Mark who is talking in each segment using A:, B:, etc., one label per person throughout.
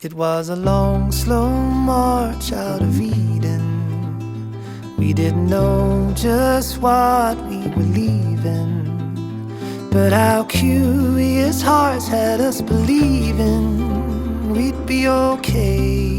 A: It was a long, slow march out of Eden. We didn't know just what we were leaving, but our curious hearts had us believing we'd be okay.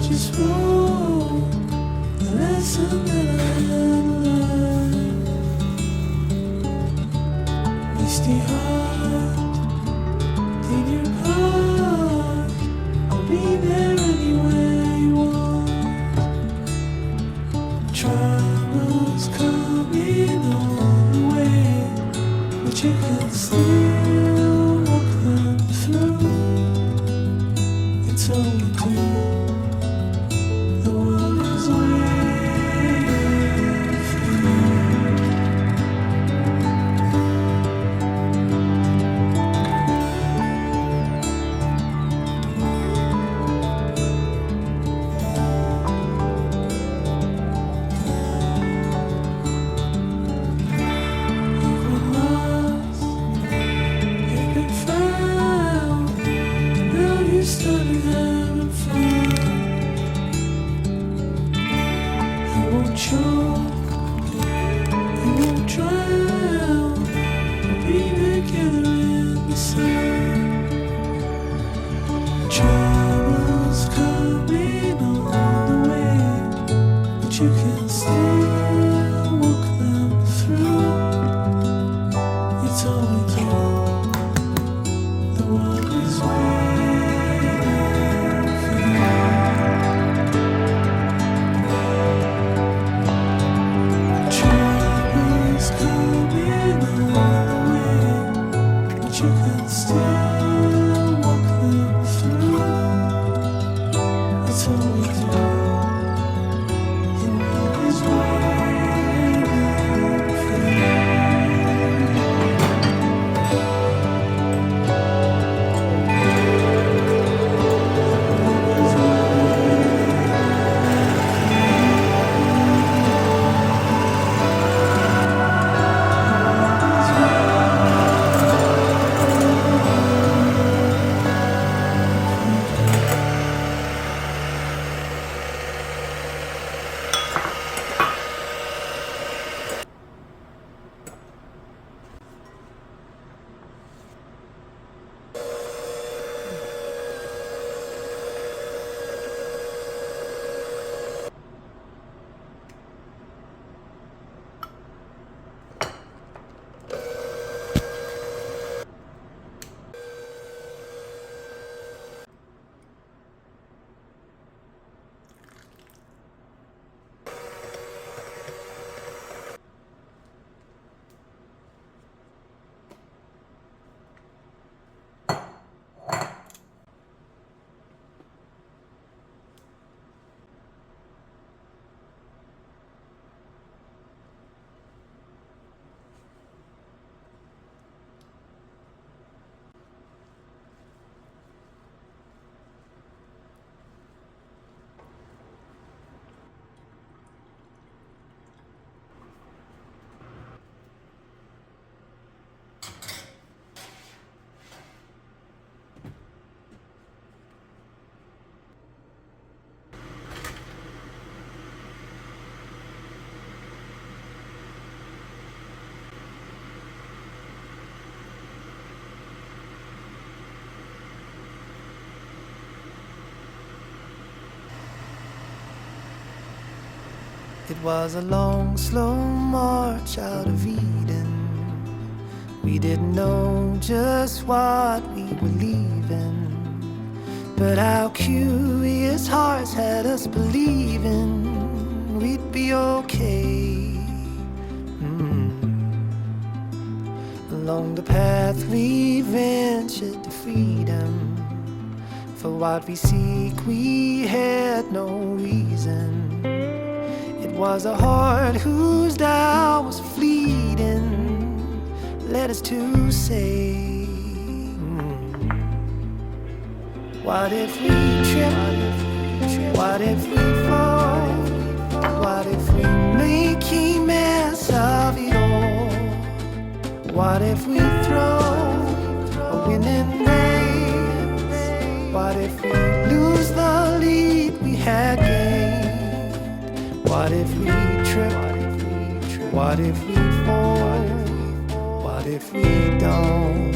A: just wrote the lesson that I had learned. Misty heart, in your heart, I'll be there anywhere you want. Troubles coming on the way, but you can still walk them through. It's all you do. The world is waiting for you. You've been lost, you've been found, and now you started having fun. You won't choke, you won't drown. We'll be together in the sun. Troubles coming on the way, but you can still walk them through. It's all we do. The world is waiting for you. Troubles coming on the way, but you can still walk them through. It's all we do. The world is waiting for you. It was a long, slow march out of Eden. We didn't know just what we were leaving, but our curious hearts had us believing we'd be okay. Along the path we ventured to freedom. For what we seek we had no reason. It was a heart whose doubt was fleeting, led us to say, what if we trip? What if we fall? What if we make a mess of it all? What if we throw a winning race? What if we lose the lead we had gained? What if we trip? What if we fall? What if we don't?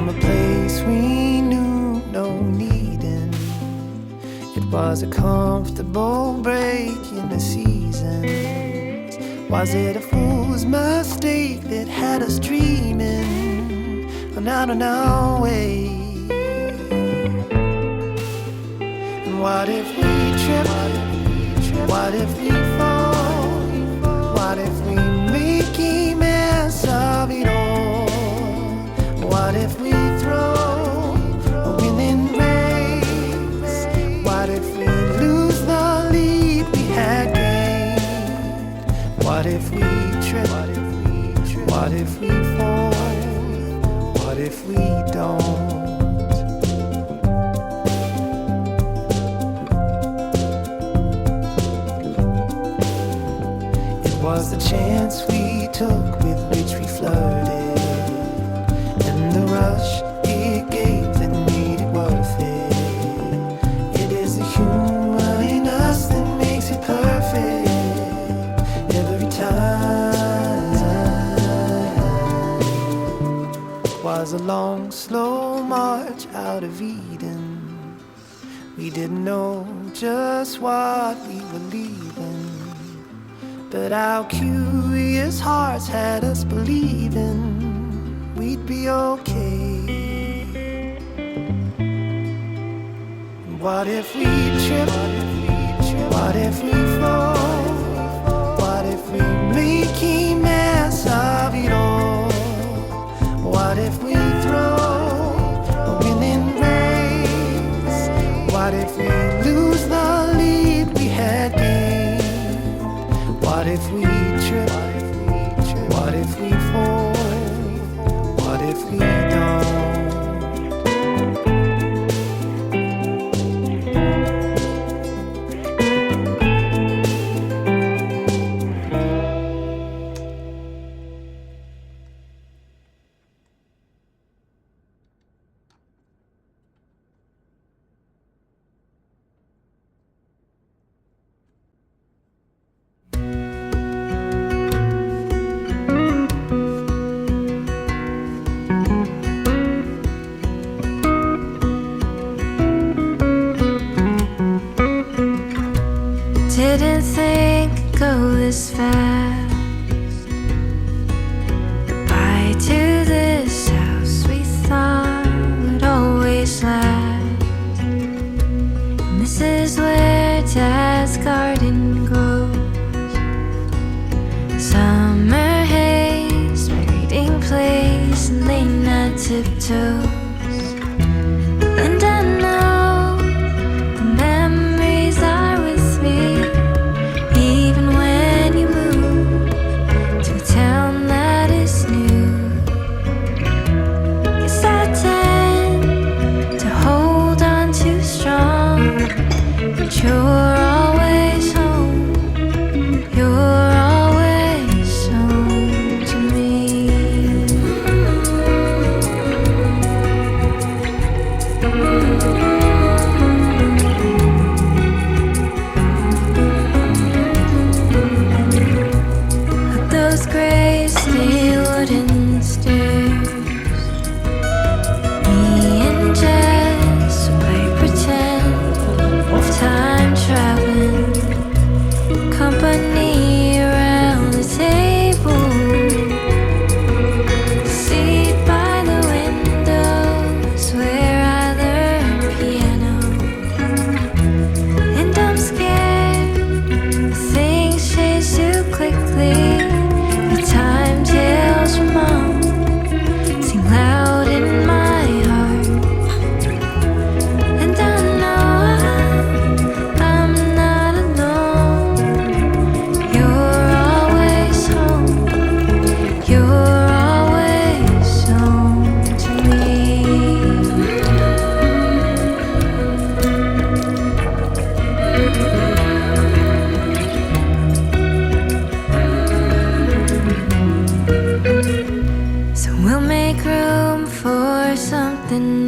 A: from a place we knew no needing. It was a comfortable break in the seasons. Was it a fool's mistake that had us dreaming out on our way? And what if we trip? What if we fall? What if we make a mess of it all? What if we throw a winning race? What if we lose the lead we had gained? What if we trip? What if we fall? What if we don't? It was the chance we took with which we flirted, and the rush it gave that made it worth it. It is the humor in us that makes it perfect every time. It was a long, slow march out of Eden. We didn't know just what we were leaving, but our curious hearts had us believing we'd be okay. What if we trip? What if we fall? What if we make a mess of it all? What if we throw a winning race? What if we lose the lead we had gained? What if we trip? What if we fall? What if we don't?
B: Didn't think it'd go this fast. Goodbye to this house we thought would always last. And this is where Dad's garden grows. Summer haze, my reading place, and late night tiptoes. And I know the memories are with me, even when you move to a town that is new. Guess I tend to hold on too strong, but you're always home. You're always home to me. Up those gray steel wooden stairs, me and Jess play pretend of time traveling, company around the table, seat by the windows where I learned piano. And I'm scared things change too quickly. The time tells your mom, sing loud in my heart. And I know I'm not alone. You're always home. You're always home to me. So we'll make room for something